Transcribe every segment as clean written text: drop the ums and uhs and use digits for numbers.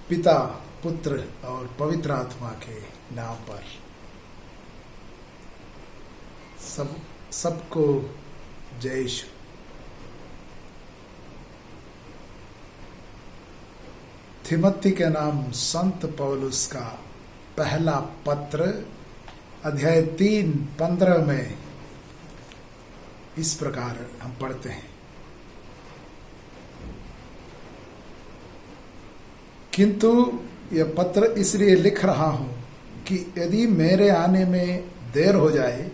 पिता, पुत्र और पवित्र आत्मा के नाम पर सबको जय यीशु। थिमोथी के नाम संत पौलुस का पहला पत्र अध्याय 3:15 में इस प्रकार हम पढ़ते हैं, किंतु यह पत्र इसलिए लिख रहा हूं कि यदि मेरे आने में देर हो जाए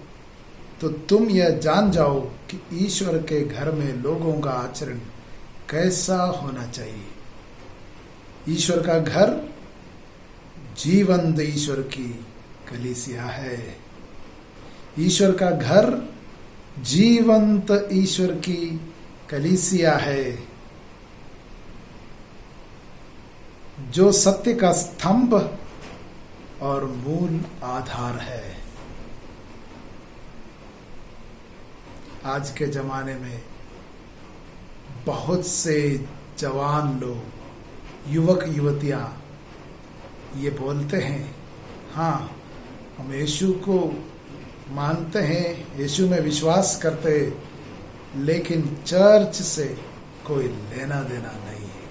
तो तुम यह जान जाओ कि ईश्वर के घर में लोगों का आचरण कैसा होना चाहिए। ईश्वर का घर जीवंत ईश्वर की कलीसिया है। ईश्वर का घर जीवंत ईश्वर की कलीसिया है, जो सत्य का स्तंभ और मूल आधार है। आज के जमाने में बहुत से जवान लोग, युवक युवतियां ये बोलते हैं, हाँ हम यीशु को मानते हैं, यीशु में विश्वास करते हैं, लेकिन चर्च से कोई लेना देना नहीं है।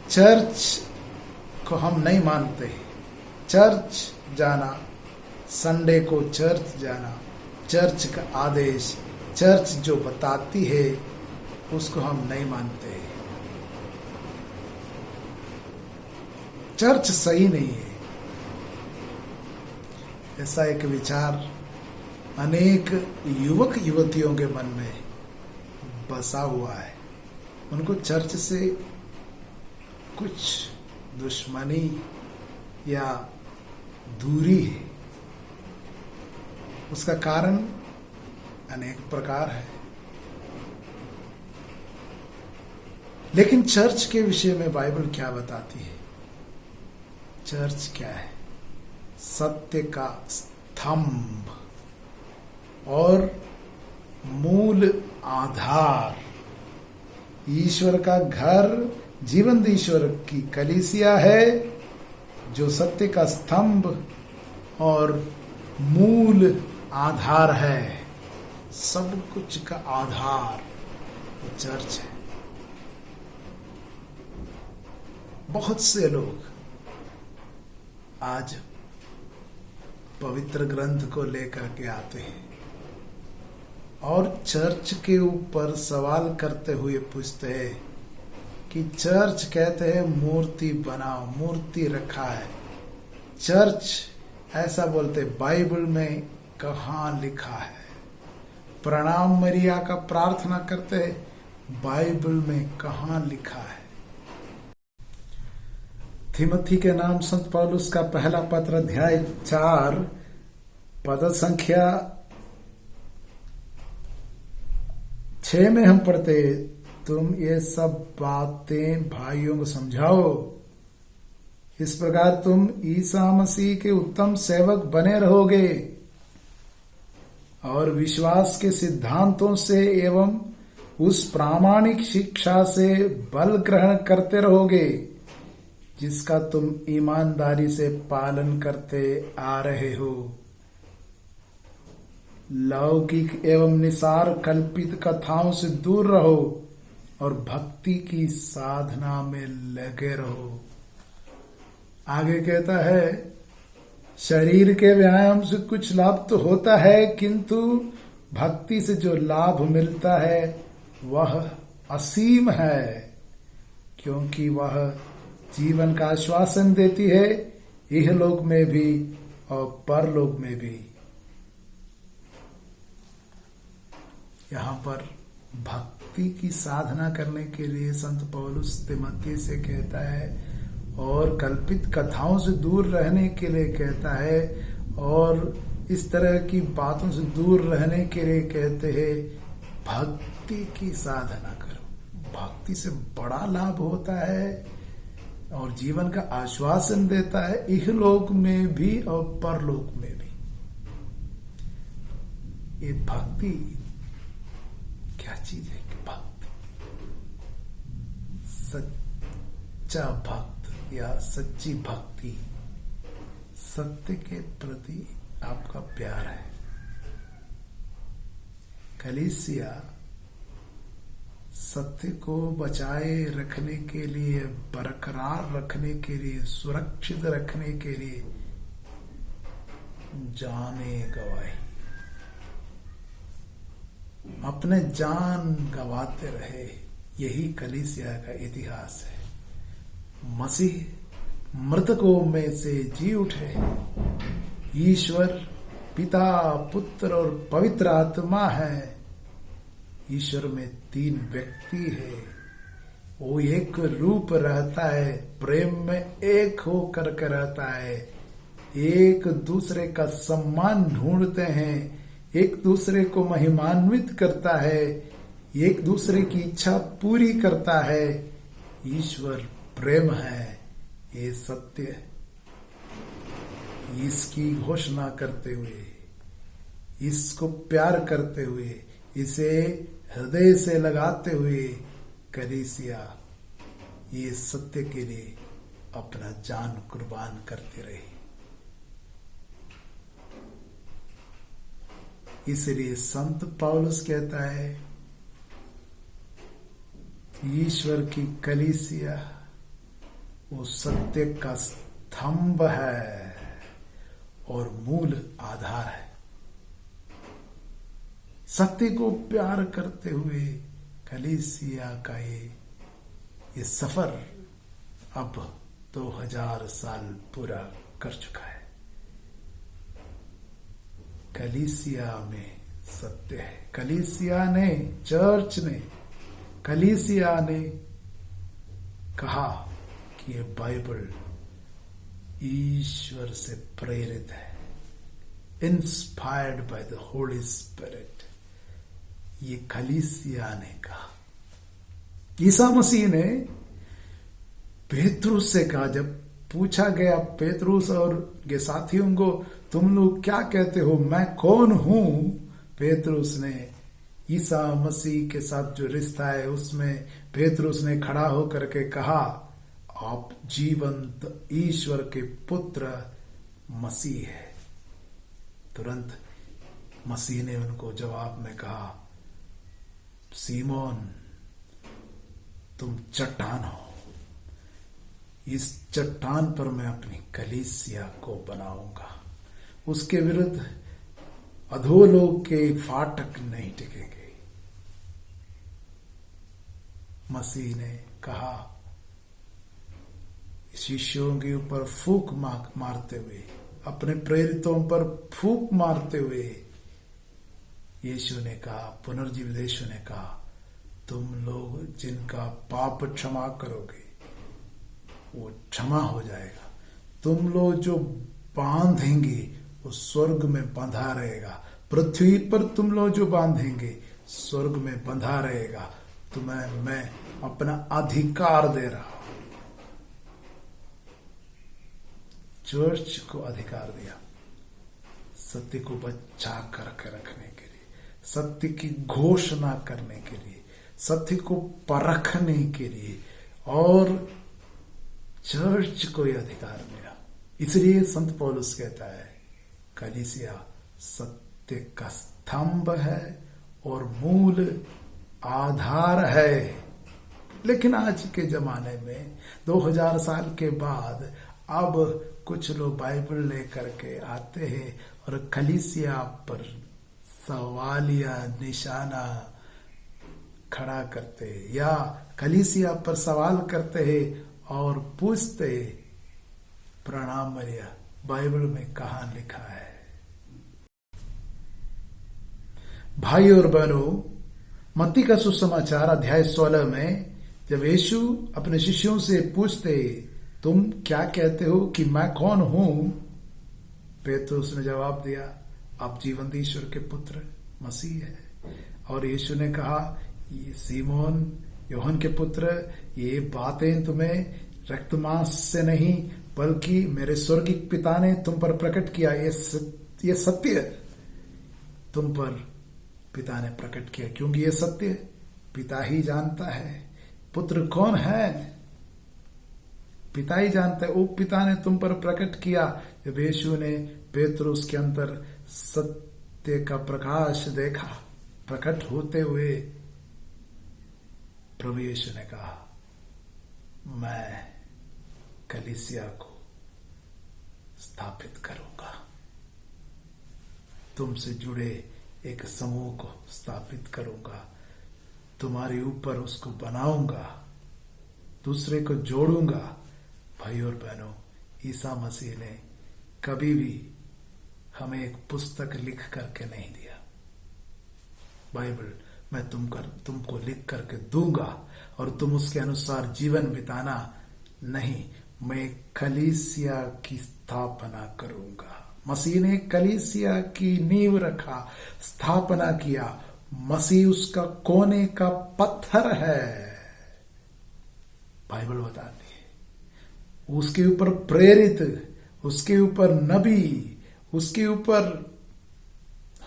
चर्च को हम नहीं मानते। चर्च जाना, संडे को चर्च जाना, चर्च का आदेश, चर्च जो बताती है उसको हम नहीं मानते। चर्च सही नहीं है, ऐसा एक विचार अनेक युवक युवतियों के मन में बसा हुआ है। उनको चर्च से कुछ दुश्मनी या दूरी है। उसका कारण अनेक प्रकार है, लेकिन चर्च के विषय में बाइबल क्या बताती है? चर्च क्या है? सत्य का स्तंभ और मूल आधार। ईश्वर का घर जीवंत ईश्वर की कलीसिया है, जो सत्य का स्तंभ और मूल आधार है। सब कुछ का आधार वो चर्च है। बहुत से लोग आज पवित्र ग्रंथ को लेकर के आते हैं और चर्च के ऊपर सवाल करते हुए पूछते हैं कि चर्च कहते हैं मूर्ति बनाओ, मूर्ति रखा है। चर्च ऐसा बोलते, बाइबल में कहाँ लिखा है? प्रणाम मरिया का प्रार्थना करते हैं, बाइबल में कहाँ लिखा है? थिमोथी के नाम संत पौलुस का पहला पत्र अध्याय 4 पद संख्या 6 में हम पढ़ते, तुम ये सब बातें भाइयों को समझाओ, इस प्रकार तुम ईसा मसीह के उत्तम सेवक बने रहोगे और विश्वास के सिद्धांतों से एवं उस प्रामाणिक शिक्षा से बल ग्रहण करते रहोगे जिसका तुम ईमानदारी से पालन करते आ रहे हो। लौकिक एवं निसार कल्पित कथाओं से दूर रहो और भक्ति की साधना में लगे रहो। आगे कहता है, शरीर के व्यायाम से कुछ लाभ तो होता है, किंतु भक्ति से जो लाभ मिलता है वह असीम है, क्योंकि वह जीवन का आश्वासन देती है, इहलोक में भी और परलोक में भी। यहाँ पर भक्ति की साधना करने के लिए संत पौलुस तिमोथी से कहता है, और कल्पित कथाओं से दूर रहने के लिए कहता है, और इस तरह की बातों से दूर रहने के लिए कहते हैं भक्ति की साधना करो। भक्ति से बड़ा लाभ होता है और जीवन का आश्वासन देता है, इहलोक में भी और परलोक में भी। ये भक्ति क्या चीज है? भक्त, सच्चा भक्त या सच्ची भक्ति, सत्य के प्रति आपका प्यार है। कलीसिया सत्य को बचाए रखने के लिए, बरकरार रखने के लिए, सुरक्षित रखने के लिए जाने गवाई, अपने जान गवाते रहे। यही कलीसिया का इतिहास है। मसीह मृतकों में से जी उठे। ईश्वर पिता, पुत्र और पवित्र आत्मा है। ईश्वर में 3 व्यक्ति है। वो एक रूप रहता है, प्रेम में एक होकर के रहता है, एक दूसरे का सम्मान ढूंढते हैं, एक दूसरे को महिमान्वित करता है, एक दूसरे की इच्छा पूरी करता है। ईश्वर प्रेम है, ये सत्य। इसकी घोषणा करते हुए, इसको प्यार करते हुए, इसे हृदय से लगाते हुए कलीसिया ये सत्य के लिए अपना जान कुर्बान करते रहे। इसलिए संत पौलुस कहता है, ईश्वर की कलीसिया वो सत्य का स्तंभ है और मूल आधार है। सत्य को प्यार करते हुए कलीसिया का ये सफर अब 2000 साल पूरा कर चुका है। कलीसिया में सत्य है। कलीसिया ने, चर्च ने, कलीसिया ने कहा कि ये बाइबल ईश्वर से प्रेरित है, inspired by the Holi spirit. ये कलीसिया ने कहा। ईसा मसीह ने पेतरुस से कहा, जब पूछा गया पेतरुस और के साथियों को, तुम लोग क्या कहते हो, मैं कौन हूं? पेतरुस ने ईसा मसीह के साथ जो रिश्ता है उसमें पेतरुस ने खड़ा होकर के कहा, आप जीवंत ईश्वर के पुत्र मसीह है। तुरंत मसीह ने उनको जवाब में कहा, सीमोन, तुम चट्टान हो, इस चट्टान पर मैं अपनी कलीसिया को बनाऊंगा। उसके विरुद्ध अधोलोक के फाटक नहीं टिकेंगे। मसीह ने कहा, शिष्यों के ऊपर फूंक मारते हुए, अपने प्रेरितों पर फूंक मारते हुए यीशु ने कहा, पुनर्जीवित यीशु ने कहा, तुम लोग जिनका पाप क्षमा करोगे वो क्षमा हो जाएगा। तुम लोग जो बांधेंगे वो स्वर्ग में बंधा रहेगा। पृथ्वी पर तुम लोग जो बांधेंगे स्वर्ग में बंधा रहेगा। तुम्हें मैं अपना अधिकार दे रहा हूं। चर्च को अधिकार दिया सत्य को बचा करके रखने के लिए, सत्य की घोषणा करने के लिए, सत्य को परखने के लिए, और चर्च को यह अधिकार मिला। इसलिए संत पौलुस कहता है, कलीसिया सत्य का स्तंभ है और मूल आधार है। लेकिन आज के जमाने में 2000 साल के बाद अब कुछ लोग बाइबल लेकर के आते हैं और कलीसिया पर सवालिया निशाना खड़ा करते हैं, या कलीसिया पर सवाल करते हैं और पूछते हैं, प्रणाम मरिया, बाइबल में कहां लिखा है? भाई और बहनों, मत्ती का सुसमाचार अध्याय 16 में जब यीशु अपने शिष्यों से पूछते, तुम क्या कहते हो कि मैं कौन हूं? पेतरुस ने जवाब दिया, आप जीवंत ईश्वर के पुत्र मसीह है। और यीशु ने कहा, ये सीमोन, यूहन्ना के पुत्र, ये बातें तुम्हें रक्त मांस से नहीं बल्कि मेरे स्वर्गीय पिता ने तुम पर प्रकट किया। ये सत्य तुम पर पिता ने प्रकट किया, क्योंकि ये सत्य पिता ही जानता है पुत्र कौन है। पिता ही जानता है। वो पिता ने तुम पर प्रकट किया। जब यीशु ने पेतरुस के अंदर सत्य का प्रकाश देखा प्रकट होते हुए, प्रभु यीशु ने कहा, मैं कलीसिया को स्थापित करूंगा, तुमसे जुड़े एक समूह को स्थापित करूंगा, तुम्हारे ऊपर उसको बनाऊंगा, दूसरे को जोड़ूंगा। भाई और बहनों, ईसा मसीह ने कभी भी हमें एक पुस्तक लिख करके नहीं दिया। बाइबल मैं तुमको लिख करके दूंगा और तुम उसके अनुसार जीवन बिताना नहीं, मैं कलीसिया की स्थापना करूंगा। मसीह ने कलीसिया की नींव रखा, स्थापना किया। मसीह उसका कोने का पत्थर है, बाइबल बताती है। उसके ऊपर प्रेरित, उसके ऊपर नबी, उसके ऊपर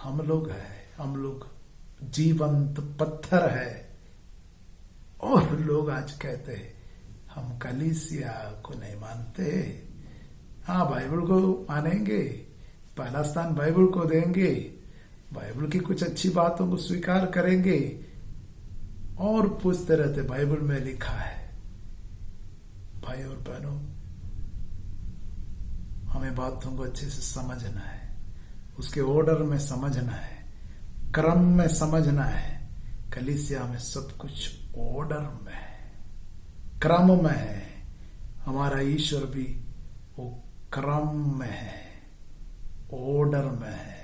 हम लोग हैं। हम लोग जीवंत पत्थर है। और लोग आज कहते हैं हम कलीसिया को नहीं मानते। हाँ, बाइबल को मानेंगे, पहला स्थान बाइबल को देंगे, बाइबल की कुछ अच्छी बातों को स्वीकार करेंगे और पूछते रहते बाइबल में लिखा है। भाई और बहनों, हमें बातों को अच्छे से समझना है, उसके ऑर्डर में समझना है, क्रम में समझना है। कलीसिया में सब कुछ ऑर्डर में है, क्रम में है। हमारा ईश्वर भी वो क्रम में है, ऑर्डर में है।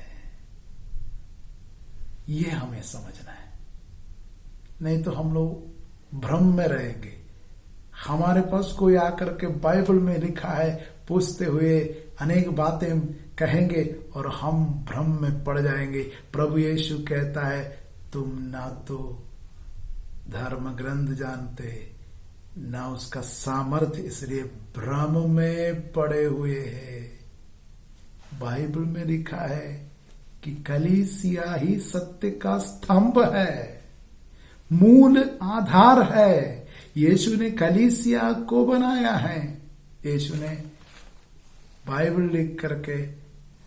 ये हमें समझना है, नहीं तो हम लोग भ्रम में रहेंगे। हमारे पास कोई आकर के बाइबल में लिखा है पूछते हुए अनेक बातें कहेंगे और हम भ्रम में पड़ जाएंगे। प्रभु यीशु कहता है, तुम ना तो धर्म ग्रंथ जानते ना उसका सामर्थ्य, इसलिए भ्रम में पड़े हुए हैं। बाइबल में लिखा है कि कलीसिया ही सत्य का स्तंभ है, मूल आधार है। यीशु ने कलीसिया को बनाया है। यीशु ने बाइबल लिख करके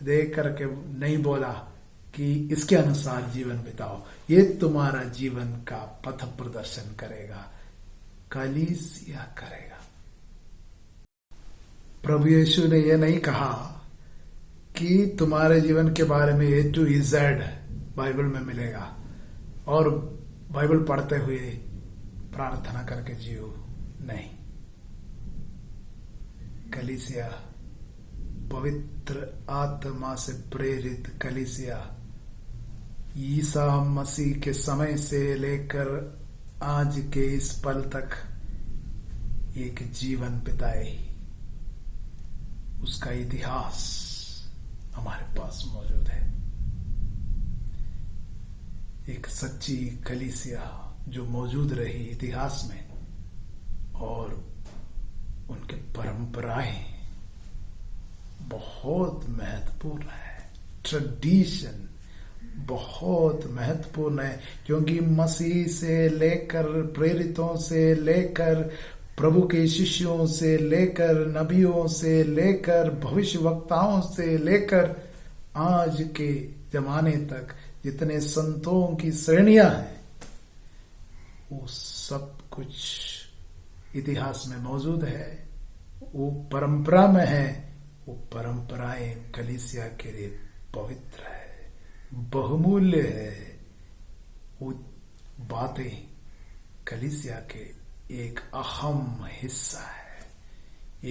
देख करके नहीं बोला कि इसके अनुसार जीवन बिताओ, ये तुम्हारा जीवन का पथ प्रदर्शन करेगा, कलीसिया करेगा। प्रभु यीशु ने यह नहीं कहा कि तुम्हारे जीवन के बारे में A to Z बाइबल में मिलेगा और बाइबल पढ़ते हुए प्रार्थना करके जियो। नहीं, कलीसिया पवित्र आत्मा से प्रेरित कलीसिया ईसा मसीह के समय से लेकर आज के इस पल तक एक जीवन बिताए, उसका इतिहास हमारे पास मौजूद है। एक सच्ची कलीसिया जो मौजूद रही इतिहास में, और उनके परंपराएं बहुत महत्वपूर्ण है। ट्रेडिशन बहुत महत्वपूर्ण है, क्योंकि मसीह से लेकर, प्रेरितों से लेकर, प्रभु के शिष्यों से लेकर, नबियों से लेकर, भविष्यवक्ताओं से लेकर आज के जमाने तक जितने संतों की श्रेणियां हैं, वो सब कुछ इतिहास में मौजूद है। वो परंपरा में है। वो परंपराएं कलीसिया के लिए पवित्र है, बहुमूल्य है। वो बातें कलीसिया के एक अहम हिस्सा है,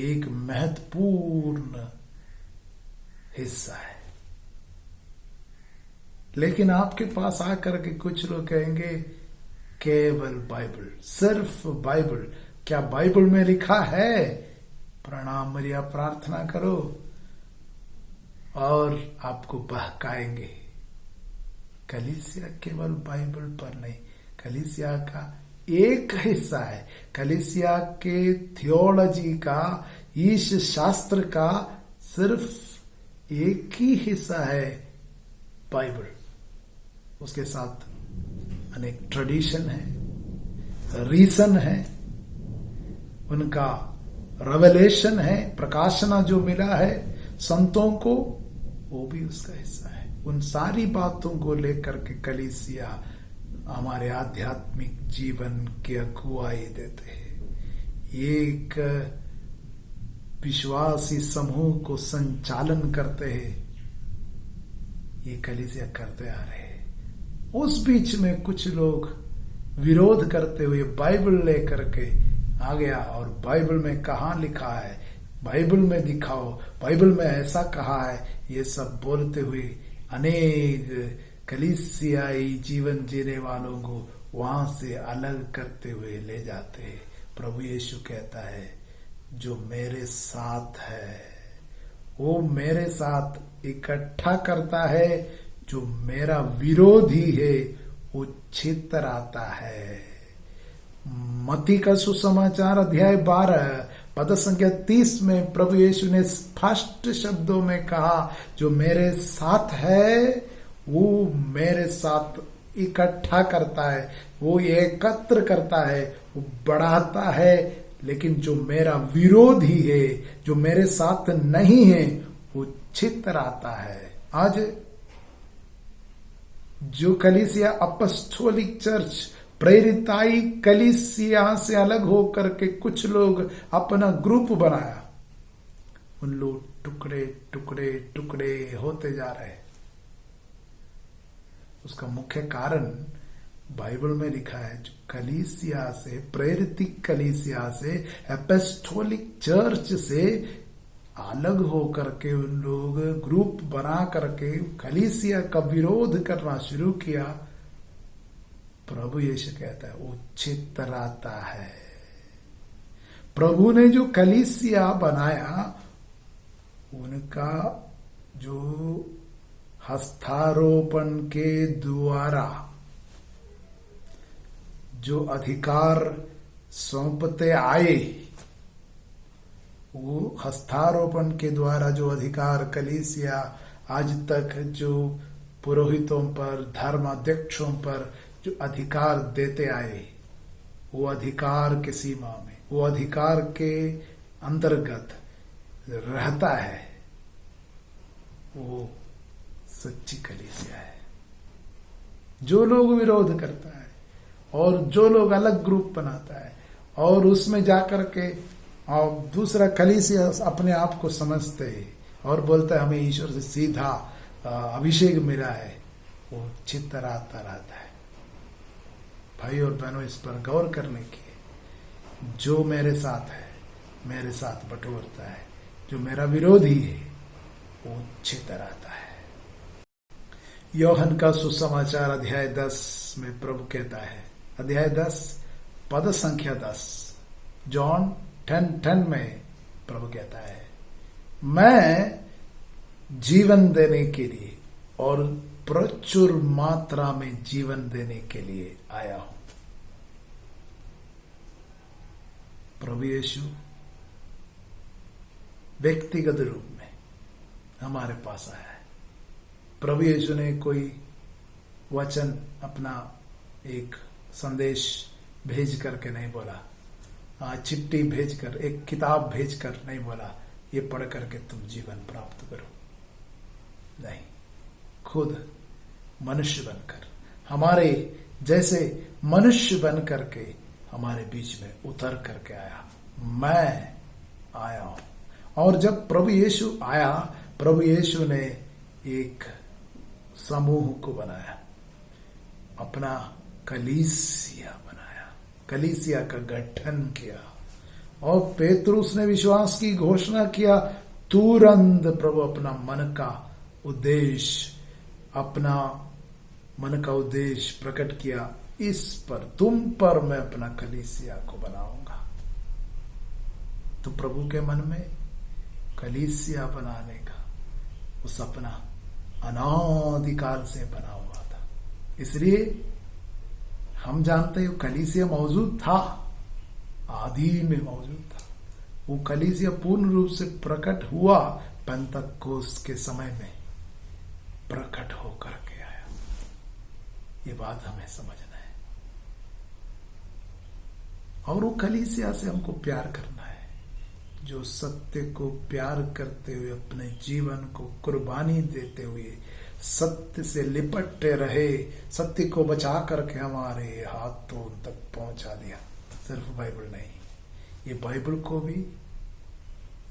एक महत्वपूर्ण हिस्सा है। लेकिन आपके पास आकर के कुछ लोग कहेंगे केवल बाइबल, सिर्फ बाइबल। क्या बाइबल में लिखा है प्रणाम मरिया प्रार्थना करो, और आपको बहकाएंगे। कलीसिया केवल बाइबल पर नहीं, कलीसिया का एक हिस्सा है। कलीसिया के थियोलॉजी का, ईश शास्त्र का सिर्फ एक ही हिस्सा है बाइबल। उसके साथ अनेक ट्रेडिशन है, रीजन है, उनका रेवलेशन है, प्रकाशना जो मिला है संतों को, वो भी उसका हिस्सा है। उन सारी बातों को लेकर के कलीसिया हमारे आध्यात्मिक जीवन की अगुवाई देते हैं। एक विश्वासी समूह को संचालन करते हैं, ये कलीसिया करते आ रहे हैं। उस बीच में कुछ लोग विरोध करते हुए बाइबल लेकर के आ गया, और बाइबल में कहाँ लिखा है, बाइबल में दिखाओ, बाइबल में ऐसा कहा है, ये सब बोलते हुए अनेक कलीसियाई जीवन जीने वालों को वहां से अलग करते हुए ले जाते हैं। प्रभु यीशु कहता है, जो मेरे साथ है वो मेरे साथ इकट्ठा करता है, जो मेरा विरोधी है वो छितराता है। मत्ती का सुसमाचार अध्याय 12 पद संख्या 30 में प्रभु यीशु ने स्पष्ट शब्दों में कहा, जो मेरे साथ है वो मेरे साथ इकट्ठा करता है, वो एकत्र करता है, वो बढ़ाता है। लेकिन जो मेरा विरोधी है, जो मेरे साथ नहीं है, वो छितराता है। आज जो कलीसिया अपॉस्टोलिक चर्च प्रेरिताई कलीसिया से अलग होकर के कुछ लोग अपना ग्रुप बनाया, उन लोग टुकड़े टुकड़े टुकड़े होते जा रहे। उसका मुख्य कारण बाइबल में लिखा है, जो कलीसिया से, प्रेरित कलीसिया से, एपोस्टोलिक चर्च से अलग होकर के उन लोग ग्रुप बना करके कलीसिया का विरोध करना शुरू किया। प्रभु यीशु कहता है वो छितराता है। प्रभु ने जो कलीसिया बनाया, उनका जो हस्तारोपण के द्वारा जो अधिकार सौंपते आए, वो हस्तारोपण के द्वारा जो अधिकार कलीसिया आज तक जो पुरोहितों पर, धर्माध्यक्षों पर जो अधिकार देते आए, वो अधिकार के सीमा में, वो अधिकार के अंतर्गत रहता है, वो सच्ची कलीसिया है। जो लोग विरोध करता है और जो लोग अलग ग्रुप बनाता है और उसमें जाकर के और दूसरा कलीसिया अपने आप को समझते हैं और बोलता है हमें ईश्वर से सीधा अभिषेक मिला है, वो छितराता रहता है। भाई और बहनों, इस पर गौर करने की, जो मेरे साथ है मेरे साथ बटोरता है, जो मेरा विरोधी है वो छितराता है। यूहन्ना का सुसमाचार अध्याय 10 में प्रभु कहता है, अध्याय 10 पद संख्या 10, जॉन 10:10 में प्रभु कहता है, मैं जीवन देने के लिए और प्रचुर मात्रा में जीवन देने के लिए आया हूं। प्रभु यीशु व्यक्तिगत रूप में हमारे पास आया है। प्रभु यीशु ने कोई वचन, अपना एक संदेश भेज करके नहीं बोला, चिट्ठी भेजकर, एक किताब भेजकर नहीं बोला, ये पढ़ करके तुम जीवन प्राप्त करो। नहीं, खुद मनुष्य बनकर, हमारे जैसे मनुष्य बन करके हमारे बीच में उतर करके आया। मैं आया हूं। और जब प्रभु यीशु आया, प्रभु यीशु ने एक समूह को बनाया, अपना कलीसिया बनाया, कलीसिया का गठन किया। और पेतरुस ने विश्वास की घोषणा किया। तुरंत प्रभु अपना मन का उद्देश्य प्रकट किया, इस पर, तुम पर मैं अपना कलीसिया को बनाऊंगा। तो प्रभु के मन में कलीसिया बनाने का वो सपना अनादिकाल से बना हुआ था। इसलिए हम जानते हैं कलीसिया मौजूद था, आदि में मौजूद था। वो कलीसिया पूर्ण रूप से प्रकट हुआ पेंतकोस्त के समय में, प्रकट होकर के आया। ये बात हमें समझना है। और वो कलीसिया से हमको प्यार करना है। जो सत्य को प्यार करते हुए अपने जीवन को कुर्बानी देते हुए सत्य से लिपटते रहे, सत्य को बचा करके हमारे हाथों तक पहुंचा दिया। सिर्फ बाइबल नहीं, ये बाइबल को भी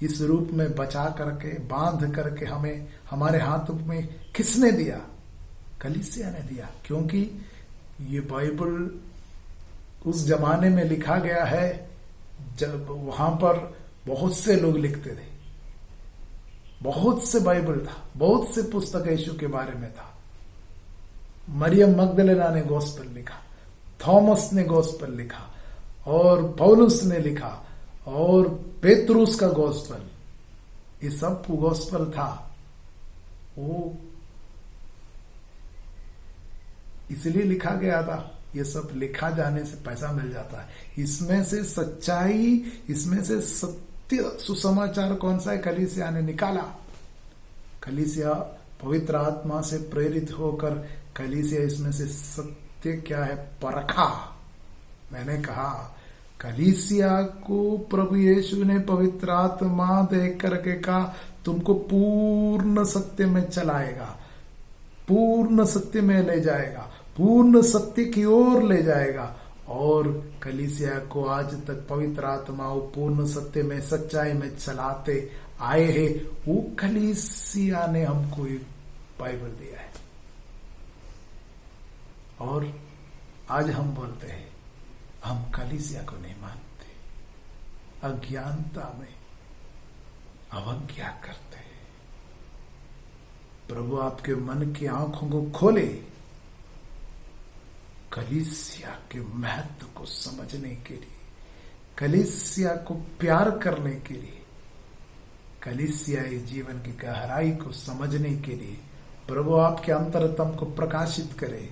इस रूप में बचा करके बांध करके हमें हमारे हाथों में किसने दिया? कलीसिया ने दिया। क्योंकि ये बाइबल उस जमाने में लिखा गया है जब वहां पर बहुत से लोग लिखते थे, बहुत से बाइबल था, बहुत से पुस्तक यीशु के बारे में था। मरियम मगदलेना ने गॉस्पेल लिखा, थॉमस ने गॉस्पेल लिखा, और पौलुस ने लिखा, और पेतरुस का गॉस्पेल, ये सब गॉस्पेल था। वो इसलिए लिखा गया था। ये सब लिखा जाने से पैसा मिल जाता है। इसमें से सच्चाई, इसमें से सत्य सुसमाचार कौन सा है? कलीसिया ने निकाला। कलीसिया पवित्र आत्मा से प्रेरित होकर कलीसिया इसमें से सत्य क्या है परखा। मैंने कहा कलीसिया को प्रभु यीशु ने पवित्र आत्मा देख करके कहा तुमको पूर्ण सत्य में चलाएगा, पूर्ण सत्य में ले जाएगा, पूर्ण सत्य की ओर ले जाएगा। और कलीसिया को आज तक पवित्र आत्मा पूर्ण सत्य में, सच्चाई में चलाते आए हैं। वो कलीसिया ने हमको एक बाइबल दिया है। और आज हम बोलते हैं हम कलीसिया को नहीं मानते, अज्ञानता में अवज्ञा करते हैं। प्रभु आपके मन की आंखों को खोले, कलीसिया के महत्व को समझने के लिए, कलीसिया को प्यार करने के लिए, कलीसियाई जीवन की गहराई को समझने के लिए प्रभु आपके अंतरतम को प्रकाशित करे।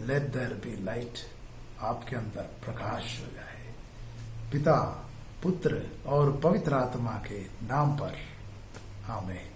लेट देयर बी लाइट, आपके अंदर प्रकाश हो जाए। पिता, पुत्र और पवित्र आत्मा के नाम पर आमीन।